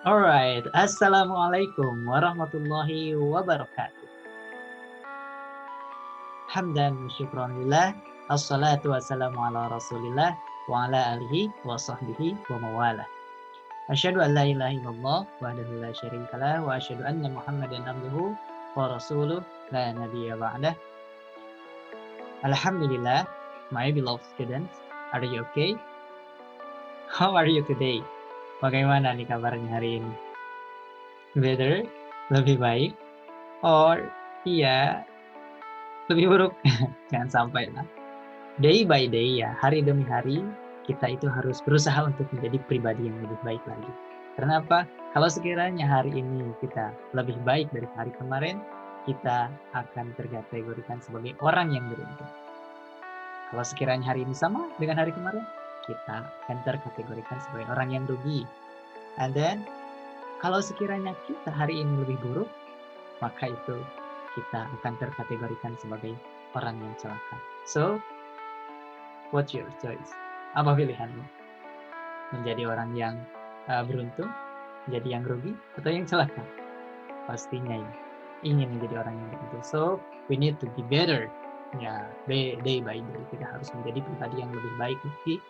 Alright, Assalamualaikum warahmatullahi wabarakatuh. Hamdan wa syukran lillah, assalatu wassalamu ala rasulillah, wa ala alihi wa sahbihi wa mawalah. Asyhadu an la ilaha illallah wahdahu la syarikalah wa asyhadu anna Muhammadan abduhu wa rasuluh la nabiyya ba'dah. Alhamdulillah, my beloved students, are you okay? How are you today? Bagaimana nih kabarnya hari ini? Better? Lebih baik? Or iya, lebih buruk? Jangan sampai lah. Day by day ya, hari demi hari, kita itu harus berusaha untuk menjadi pribadi yang lebih baik lagi. Karena apa? Kalau sekiranya hari ini kita lebih baik dari hari kemarin, kita akan terkategorikan sebagai orang yang beruntung. Kalau sekiranya hari ini sama dengan hari kemarin, kita akan terkategorikan sebagai orang yang rugi. And then, kalau sekiranya kita hari ini lebih buruk, maka itu kita akan terkategorikan sebagai orang yang celaka. So, what's your choice? Apa pilihanmu? Menjadi orang yang beruntung, menjadi yang rugi, atau yang celaka? Pastinya ya, ingin menjadi orang yang beruntung. So, we need to be better. Ya, day by day kita harus menjadi pribadi yang lebih baik di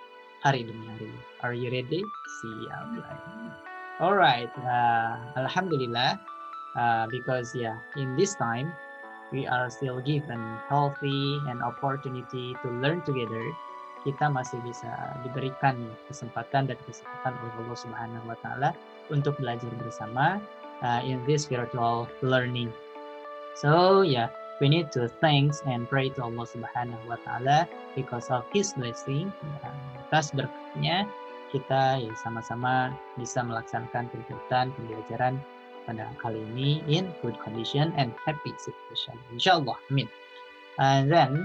hari demi hari. Are you ready? Siap. Alright, alhamdulillah, because in this time we are still given healthy and opportunity to learn together. Kita masih bisa diberikan kesempatan dan kesempatan oleh Allah Subhanahu wa taala untuk belajar bersama in this spiritual learning. So we need to thanks and pray to Allah Subhanahu wa taala because of his blessing. Atas berkatnya kita sama-sama bisa melaksanakan kegiatan pembelajaran pada kali ini in good condition and happy situation. Insyaallah. Amin. And then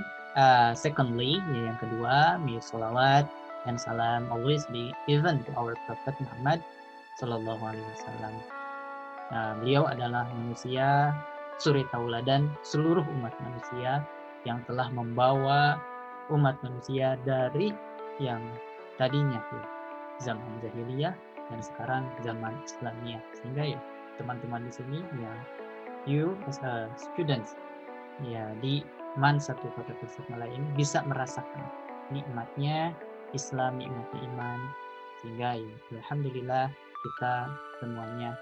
secondly, yang kedua, may salawat and salam always be given to our Prophet Muhammad sallallahu alaihi wasallam. Beliau adalah manusia suri tauladan seluruh umat manusia yang telah membawa umat manusia dari yang tadinya zaman jahiliyah dan sekarang zaman Islamiyah. Sehingga teman-teman di sini you as a students di MAN 1 Kota Tasikmalaya ini bisa merasakan nikmatnya Islam, nikmatnya iman, sehingga alhamdulillah kita semuanya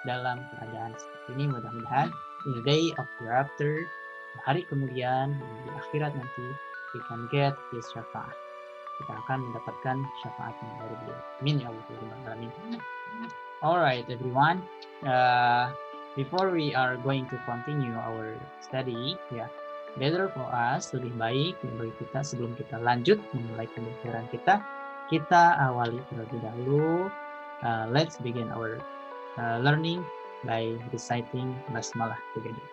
dalam keadaan seperti ini. Mudah-mudahan in the day of hereafter, hari kemudian di akhirat nanti, we can get his syafaat. Kita akan mendapatkan syafaatnya dari beliau. Amin ya Allah. Amin. Alright everyone, before we are going to continue our study, better for us, lebih baik bagi kita sebelum kita lanjut memulai pembelajaran kita awali terlebih dahulu. Let's begin our learning by reciting basmalah together.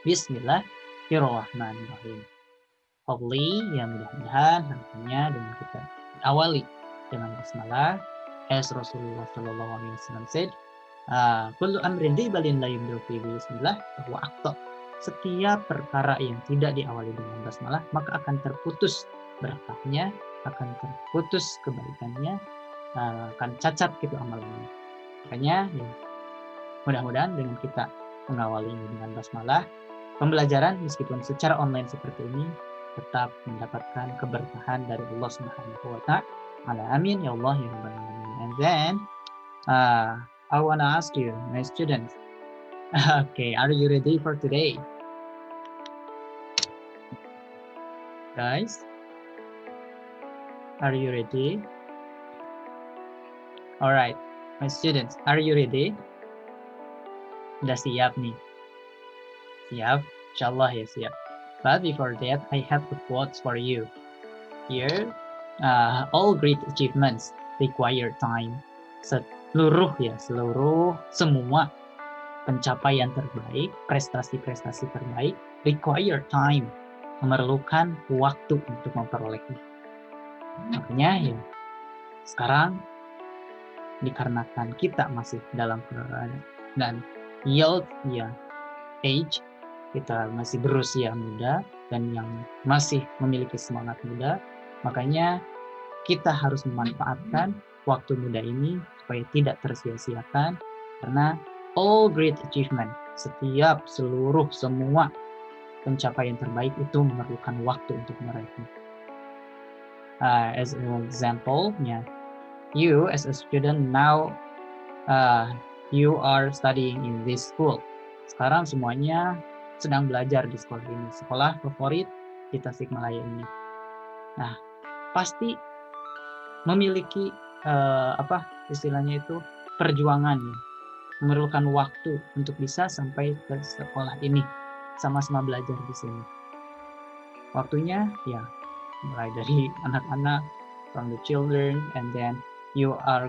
Bismillahirrahmanirrahim. Hopefully, mudah-mudahan harapannya dengan kita awali dengan basmalah, as Rasulullah Shallallahu Alaihi Wasallam said, kullu amrin dibalin la yubda'u fi bismillah bahwa setiap perkara yang tidak diawali dengan basmalah maka akan terputus berkahnya, akan terputus kebaikannya, akan cacat amalannya. Makanya mudah-mudahan dengan kita mengawali dengan basmalah, pembelajaran meskipun secara online seperti ini tetap mendapatkan keberkahan dari Allah Subhanahu wa taala. Amin ya Allah ya rabbal alamin. And then I wanna ask you, my students, okay, are you ready for today? Guys, are you ready? Alright, my students, are you ready? Udah siap nih? Siap? Insyaallah ya siap. But before that, I have a quote for you. Here, all great achievements require time. Semua pencapaian terbaik, prestasi-prestasi terbaik require time, memerlukan waktu untuk memperolehnya. Makanya sekarang dikarenakan kita masih dalam dan youth age, kita masih berusia muda dan yang masih memiliki semangat muda, makanya kita harus memanfaatkan waktu muda ini supaya tidak tersia-siakan, karena all great achievement, semua pencapaian terbaik itu memerlukan waktu untuk meraihnya. As an example, you as a student now, you are studying in this school. Sekarang semuanya sedang belajar di sekolah ini, sekolah favorit di Tasikmalaya ini. Nah, pasti memiliki istilahnya itu perjuangan, memerlukan waktu untuk bisa sampai ke sekolah ini, sama-sama belajar di sini. Waktunya mulai dari anak-anak, from the children, and then you are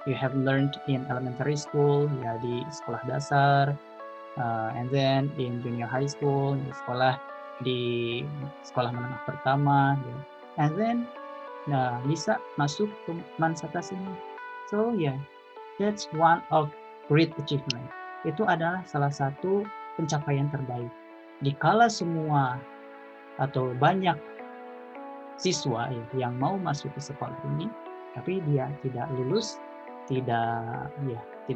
you have learned in elementary school, di sekolah dasar, and then in junior high school, di sekolah menengah pertama, and then bisa masuk ke Mansatas ini. So that's one of great achievement. Itu adalah salah satu pencapaian terbaik. Dikala semua atau banyak siswa yang mau masuk ke sekolah ini, tapi dia tidak lulus, tidak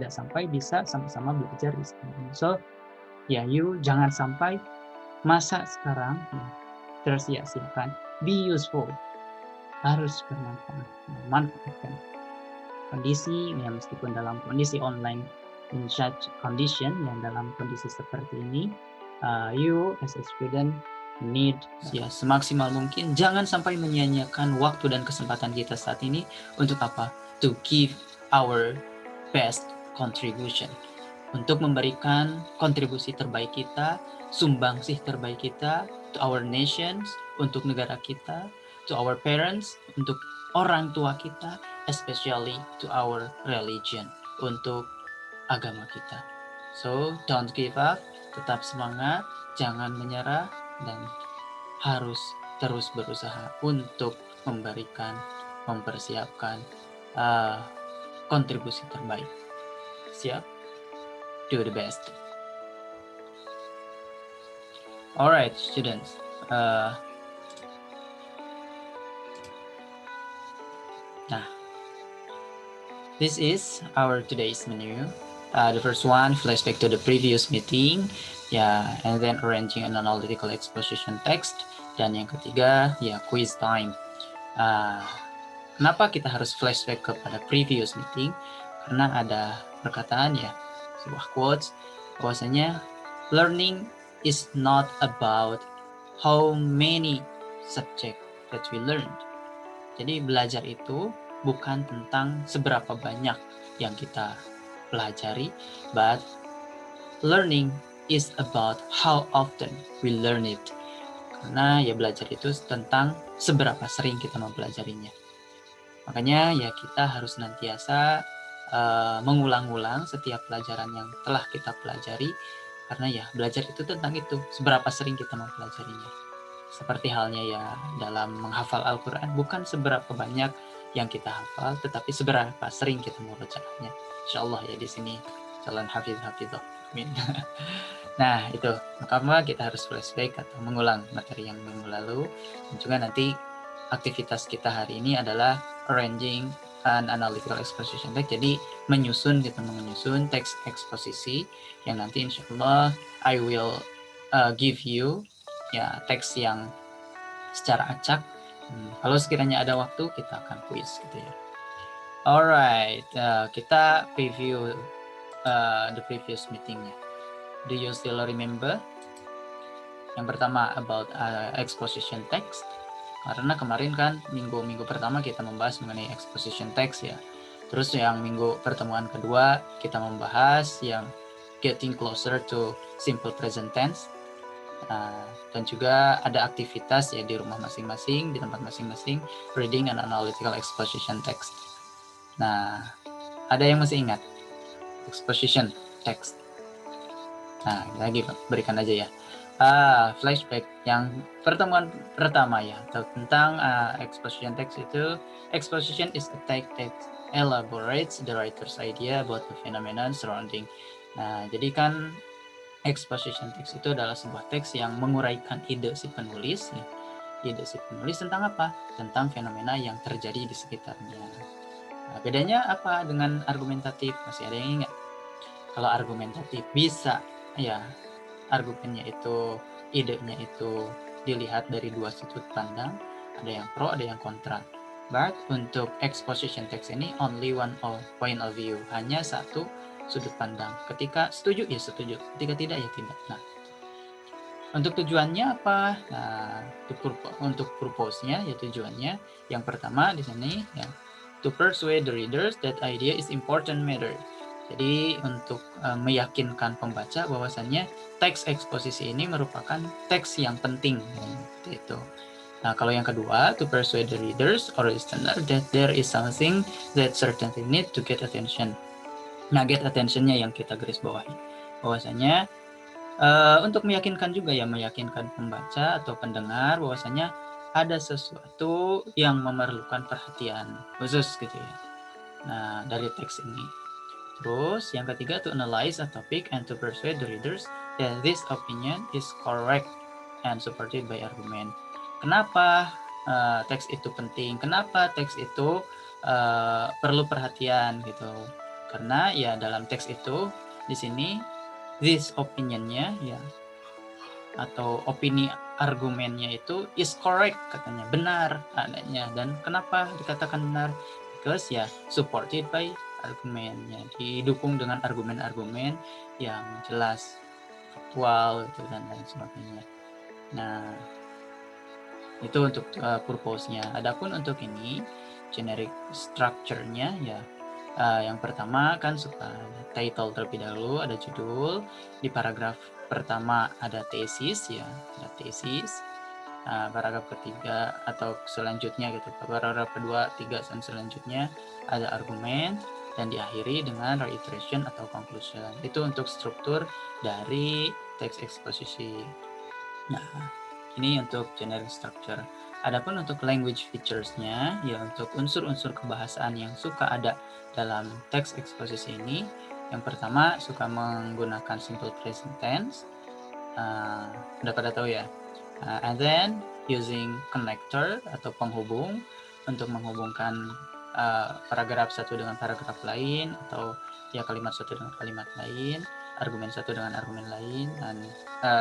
sampai bisa sama-sama belajar di sekolah ini. So you jangan sampai masa sekarang tersia-siakan. Be useful, harus bermanfaat, manfaatkan kondisi, meskipun dalam kondisi online, in such condition, dalam kondisi seperti ini, you as a student need semaksimal mungkin jangan sampai menyia-nyiakan waktu dan kesempatan kita saat ini. Untuk apa? To give our best contribution, untuk memberikan kontribusi terbaik kita, sumbangsih terbaik kita to our nations, untuk negara kita, to our parents, untuk orang tua kita, especially to our religion, untuk agama kita. So don't give up, tetap semangat, jangan menyerah, dan harus terus berusaha untuk mempersiapkan kontribusi terbaik. Siap? Do the best. Alright, students. This is our today's menu. The first one, flashback to the previous meeting, and then arranging an analytical exposition text. Dan yang ketiga, quiz time. Kenapa kita harus flashback kepada previous meeting? Karena ada perkataan, sebuah quotes, bahwasanya learning is not about how many subject that we learned. Jadi belajar itu bukan tentang seberapa banyak yang kita pelajari, but learning is about how often we learn it. Karena belajar itu tentang seberapa sering kita mempelajarinya. Makanya kita harus senantiasa mengulang-ulang setiap pelajaran yang telah kita pelajari, karena belajar itu tentang itu, seberapa sering kita mempelajarinya. Seperti halnya dalam menghafal Al-Quran, bukan seberapa banyak yang kita hafal, tetapi seberapa sering kita membacakannya. Insyaallah di sini calon hafidh-hafidhah. Amin. Nah, itu maka kita harus flashback atau mengulang materi yang minggu lalu. Dan juga nanti aktivitas kita hari ini adalah arranging an analytical exposition text. Jadi menyusun teks eksposisi yang nanti insyaallah I will give you teks yang secara acak. Kalau sekiranya ada waktu kita akan quiz gitu ya. Alright, kita preview the previous meetingnya. Do you still remember? Yang pertama about exposition text. Karena kemarin kan minggu pertama kita membahas mengenai exposition text ya. Terus yang minggu pertemuan kedua kita membahas yang getting closer to simple present tense. Dan juga ada aktivitas di rumah masing-masing, di tempat masing-masing, reading and analytical exposition text. Nah, ada yang masih ingat exposition text? Nah, lagi berikan aja ya. Flashback yang pertemuan pertama tentang exposition text itu, exposition is a text that elaborates the writer's idea about the phenomenon surrounding. Nah, jadi kan exposition text itu adalah sebuah teks yang menguraikan ide si penulis ide si penulis tentang apa? Tentang fenomena yang terjadi di sekitarnya. Nah, bedanya apa dengan argumentatif? Masih ada yang ingat? Kalau argumentatif bisa ya argumennya itu, idenya itu dilihat dari dua sudut pandang, ada yang pro, ada yang kontra. But untuk exposition text ini only one point of view, hanya satu sudut pandang. Ketika setuju ya setuju, ketika tidak ya tidak. Nah, untuk tujuannya apa? Nah, untuk purpose-nya ya tujuannya yang pertama di sini ya to persuade the readers that idea is important matter. Jadi untuk meyakinkan pembaca bahwasannya teks eksposisi ini merupakan teks yang penting seperti itu. Nah, kalau yang kedua, to persuade the readers or listener that there is something that certainly need to get attention. Nah, get attention-nya yang kita garis bawahi. Bahwasanya untuk meyakinkan juga ya, meyakinkan pembaca atau pendengar bahwasanya ada sesuatu yang memerlukan perhatian khusus gitu ya. Nah, dari teks ini. Terus yang ketiga, to analyze a topic and to persuade the readers that this opinion is correct and supported by argument. Kenapa teks itu penting? Kenapa teks itu perlu perhatian gitu? Karena ya dalam teks itu di sini this opinionnya ya atau opini argumennya itu is correct katanya, benar adanya. Dan kenapa dikatakan benar? Because ya supported by argumennya, didukung dengan argumen-argumen yang jelas, faktual gitu dan lain sebagainya. Nah, itu untuk purpose-nya. Adapun untuk ini generic structure-nya ya yang pertama kan suka title terlebih dahulu, ada judul. Di paragraf pertama ada tesis ya, ada tesis. Paragraf ketiga atau selanjutnya gitu, paragraf kedua, tiga dan selanjutnya ada argumen dan diakhiri dengan reiteration atau conclusion. Itu untuk struktur dari teks eksposisi. Nah, ini untuk generic structure. Adapun untuk language features-nya, ya untuk unsur-unsur kebahasaan yang suka ada dalam teks eksposisi ini, yang pertama suka menggunakan simple present tense. Udah pada tahu ya. And then using connector atau penghubung untuk menghubungkan paragraf satu dengan paragraf lain, atau ya kalimat satu dengan kalimat lain, argumen satu dengan argumen lain, dan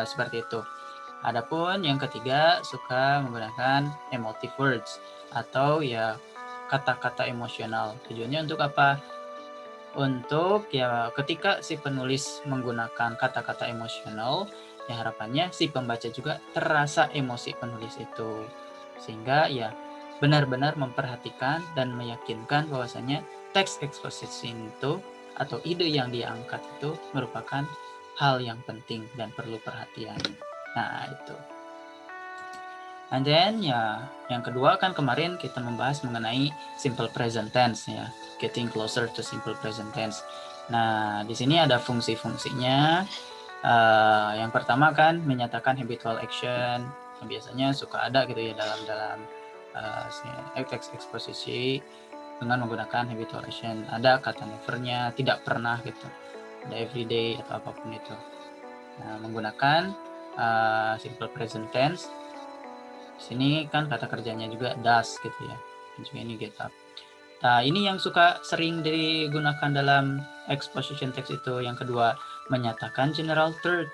seperti itu. Adapun yang ketiga suka menggunakan emotive words atau ya kata-kata emosional. Tujuannya untuk apa? Untuk ya ketika si penulis menggunakan kata-kata emosional, ya harapannya si pembaca juga terasa emosi penulis itu. Sehingga ya benar-benar memperhatikan dan meyakinkan bahwasanya teks eksposisi itu atau ide yang dia angkat itu merupakan hal yang penting dan perlu perhatian. Nah, itu. And then ya, yang kedua kan kemarin kita membahas mengenai simple present tense ya, getting closer to simple present tense. Nah, di sini ada fungsi-fungsinya. Yang pertama kan menyatakan habitual action, yang biasanya suka ada gitu ya dalam teks eksposisi dengan menggunakan habitual action. Ada kata never-nya, tidak pernah gitu, ada everyday atau apapun itu. Nah, menggunakan simple present tense. Di sini kan kata kerjanya juga does gitu ya. Juga ini get up. Nah, ini yang suka sering digunakan dalam exposition text itu. Yang kedua, menyatakan general truth,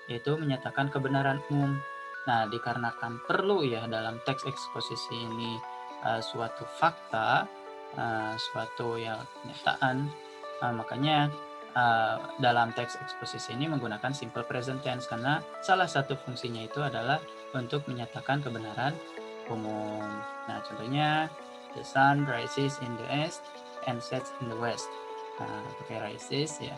yaitu menyatakan kebenaran umum. Nah, dikarenakan perlu ya dalam teks eksposisi ini suatu fakta, suatu ya kenyataan, makanya dalam teks eksposisi ini menggunakan simple present tense karena salah satu fungsinya itu adalah untuk menyatakan kebenaran umum. Nah, contohnya the sun rises in the east and sets in the west. Nah, pakai rises ya.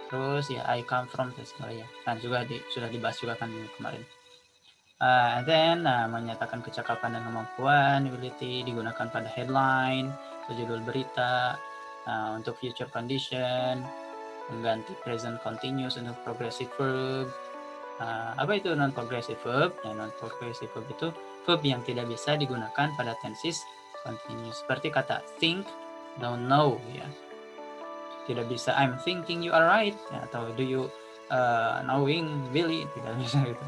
Terus ya I come from Tasmania. Nah, juga sudah dibahas juga kan kemarin. And then menyatakan kecakapan dan kemampuan, ability digunakan pada headline, judul berita, untuk future condition, mengganti present continuous untuk progressive verb. Apa itu non-progressive verb? Ya, non-progressive verb itu verb yang tidak bisa digunakan pada tenses continuous. Seperti kata think, don't know ya. Tidak bisa I'm thinking you are right ya, atau do you knowing Billy, tidak bisa gitu.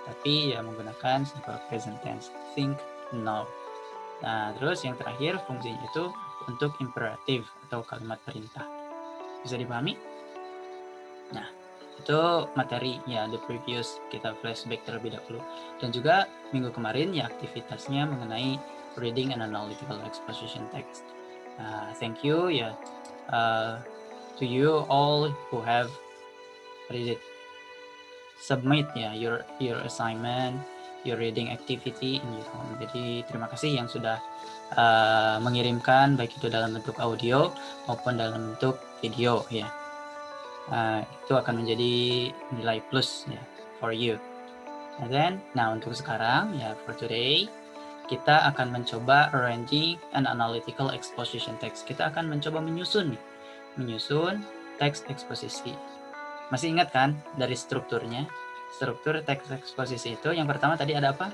tapi ya menggunakan simple present tense. Think now. Nah, terus yang terakhir fungsinya itu untuk imperatif atau kalimat perintah. Bisa dipahami? Nah, itu materi ya the previous, kita flashback terlebih dahulu. Dan juga minggu kemarin ya aktivitasnya mengenai reading and analytical exposition text. Thank you ya to you all who have read it, submit ya your assignment, your reading activity in your home. Jadi terima kasih yang sudah mengirimkan baik itu dalam bentuk audio maupun dalam bentuk video ya. Itu akan menjadi nilai plus ya for you. And then, nah untuk sekarang ya for today kita akan mencoba arranging an analytical exposition text. Kita akan mencoba menyusun teks eksposisi. Masih ingat kan dari strukturnya? Struktur teks eksposisi itu yang pertama tadi ada apa?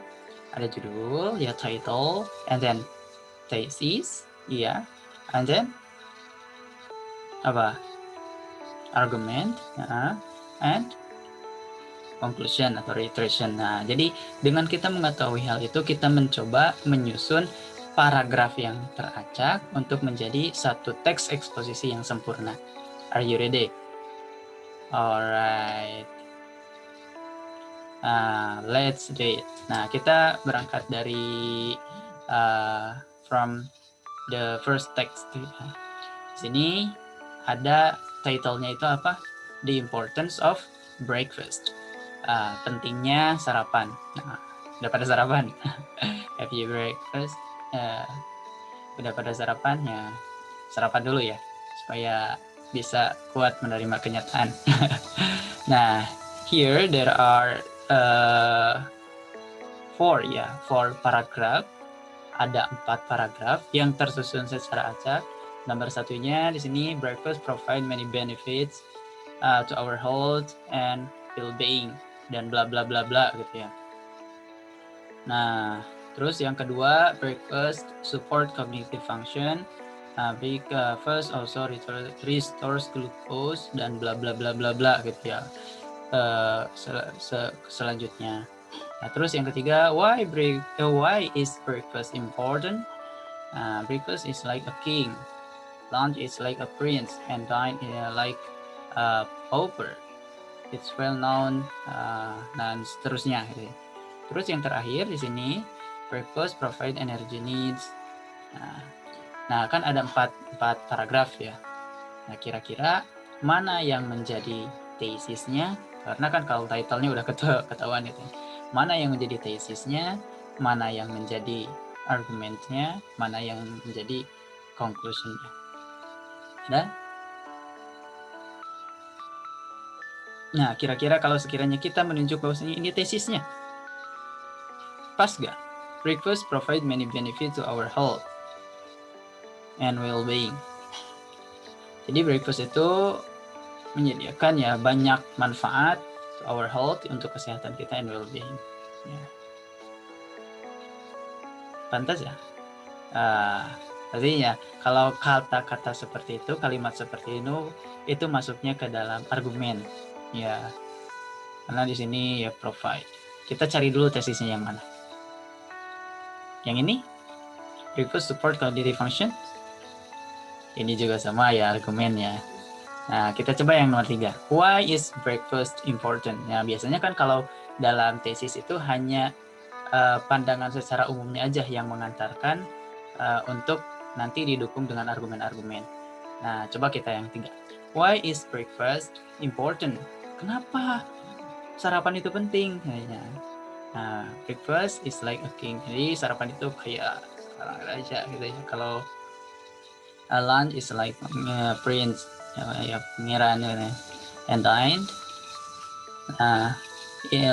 Ada judul, ya title, and then thesis, iya, and then apa? Argument, and conclusion atau reiteration. Nah, jadi dengan kita mengetahui hal itu, kita mencoba menyusun paragraf yang teracak untuk menjadi satu teks eksposisi yang sempurna. Are you ready? Alright. Let's do it. Nah, kita berangkat dari from the first text. Di sini ada title-nya itu apa? The importance of breakfast. Pentingnya sarapan. Nah, udah pada sarapan? Have you breakfast? Udah pada sarapan? Ya, sarapan dulu ya, supaya bisa kuat menerima kenyataan. Nah, here there are 4 paragraf. Ada 4 paragraf yang tersusun secara acak. Nomor satunya di sini, breakfast provide many benefits to our health and well-being, dan bla bla bla bla gitu ya. Nah, terus yang kedua, breakfast support cognitive function. Breakfast also restores glucose, dan bla bla bla bla bla gitu ya. Selanjutnya. Nah, terus yang ketiga, why is breakfast important? Breakfast is like a king, lunch is like a prince, and dine like a pauper. It's well known, dan seterusnya. Gitu. Terus yang terakhir di sini, breakfast provide energy needs. Nah, kan ada 4 paragraf ya. Nah, kira-kira mana yang menjadi tesisnya? Karena kan kalau title-nya udah ketahuan itu. Mana yang menjadi tesisnya, mana yang menjadi argumentnya, mana yang menjadi conclusion-nya. Ada? Nah, kira-kira kalau sekiranya kita menunjuk bahwasanya ini tesisnya, pas gak? Breakfast provide many benefits to our health and well-being. Jadi breakfast itu menyediakan ya banyak manfaat to our health, untuk kesehatan kita, and well-being. Ya. Pantas ya? Artinya kalau kata-kata seperti itu, kalimat seperti itu masuknya ke dalam argumen. Ya, karena di sini ya provide. Kita cari dulu tesisnya yang mana. Yang ini, breakfast support cognitive function. Ini juga sama ya argumennya. Nah, kita coba yang nomor 3. Why is breakfast important? Nah, biasanya kan kalau dalam tesis itu hanya pandangan secara umumnya aja yang mengantarkan untuk nanti didukung dengan argumen-argumen. Nah, coba kita yang 3. Why is breakfast important? Kenapa sarapan itu penting? Nah, breakfast is like a king. Jadi sarapan itu kayak raja gitu ya. Kalau lunch is like prince, ya pangeran gitu ya. And dine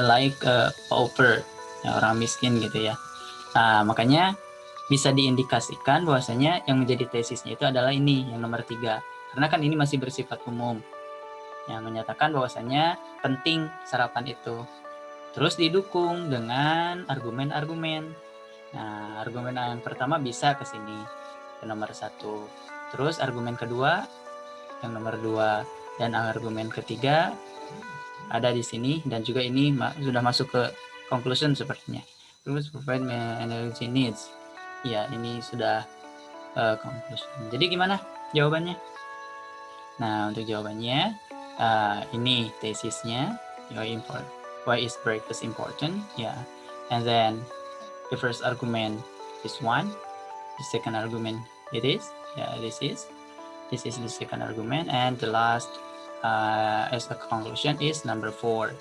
like a pauper, ya, orang miskin gitu ya. Nah, makanya bisa diindikasikan bahwasanya yang menjadi tesisnya itu adalah ini, yang nomor 3. Karena kan ini masih bersifat umum, yang menyatakan bahwasanya penting sarapan itu. Terus didukung dengan argumen-argumen. Nah, argumen yang pertama bisa ke sini, ke nomor 1. Terus argumen kedua, yang nomor 2. Dan argumen ketiga ada di sini, dan juga ini sudah masuk ke conclusion sepertinya. Terus provide energy needs. Ya, ini sudah conclusion. Jadi gimana jawabannya? Nah, untuk jawabannya ini tesisnya. Why is breakfast important? Yeah. And then the first argument is 1. The second argument it is. Yeah, this is the second argument, and the last as a conclusion is number 4.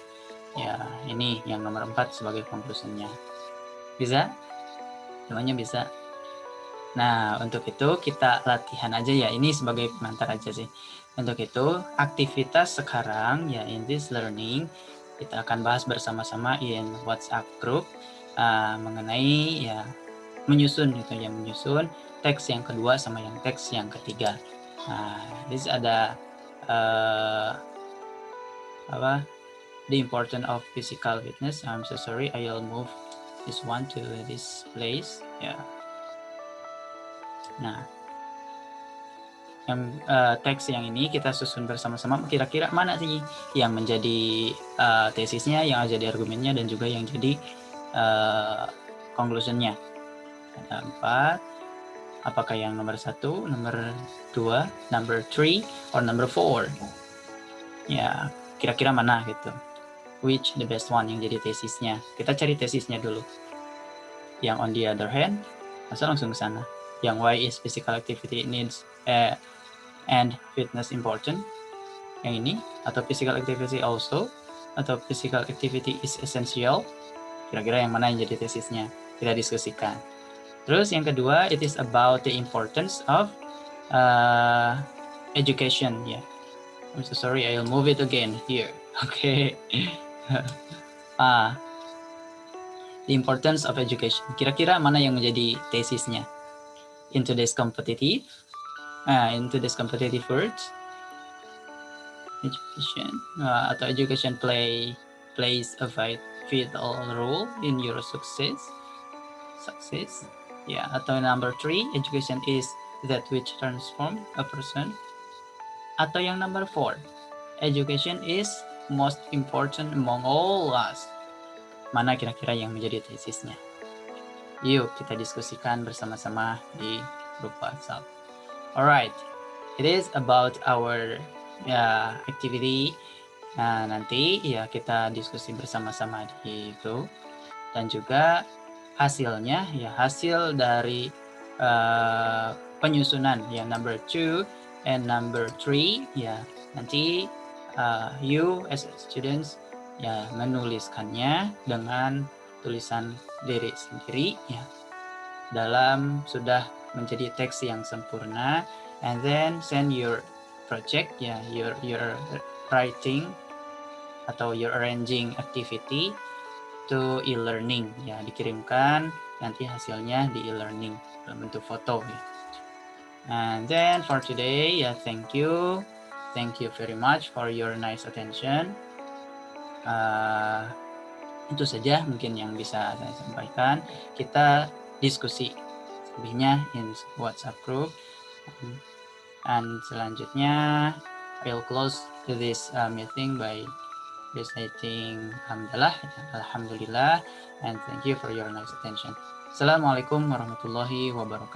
Ya, ini yang nomor 4 sebagai conclusionnya. Bisa? Semuanya bisa. Nah, untuk itu kita latihan aja ya. Ini sebagai pengantar aja sih. Untuk itu, aktivitas sekarang ya in this learning kita akan bahas bersama-sama in WhatsApp group mengenai ya menyusun gitu ya, menyusun teks yang kedua sama yang teks yang ketiga. Nah, this ada the importance of physical fitness. I'm so sorry, I'll move this one to this place. Ya. Nah, yang teks yang ini kita susun bersama-sama. Kira-kira mana sih yang menjadi tesisnya, yang jadi argumennya, dan juga yang jadi conclusionnya. Ada 4. Apakah yang nomor 1, nomor 2, number 3, or number 4? Ya, kira-kira mana gitu. Which the best one yang jadi tesisnya. Kita cari tesisnya dulu. Yang on the other hand, masa langsung ke sana. Yang why is physical activity needs and fitness important? Yang ini, atau physical activity also, atau physical activity is essential? Kira-kira yang mana yang jadi tesisnya? Kita diskusikan. Terus yang kedua, it is about the importance of education. Yeah, I'm so sorry, I'll move it again here. Okay. The importance of education. Kira-kira mana yang menjadi tesisnya? In today's competitive world, education atau education plays a vital role in your success. Ya, atau number 3, education is that which transform a person. Atau yang number 4, education is most important among all us. Mana kira-kira yang menjadi tesisnya? Yuk kita diskusikan bersama-sama di grup WhatsApp. Alright, it is about our activity. Nah, nanti ya kita diskusi bersama-sama di grup, dan juga hasilnya ya hasil dari penyusunan ya number 2 and number 3 ya nanti you as students ya menuliskannya dengan tulisan diri sendiri ya dalam sudah menjadi teks yang sempurna, and then send your project ya your writing atau your arranging activity to e-learning ya, dikirimkan nanti hasilnya di e-learning dalam bentuk foto ya. And then for today ya thank you very much for your nice attention. Itu saja mungkin yang bisa saya sampaikan. Kita diskusi lebihnya in WhatsApp group, and selanjutnya I'll close this meeting by reciting Alhamdulillah, and thank you for your nice attention. Assalamualaikum warahmatullahi wabarakatuh.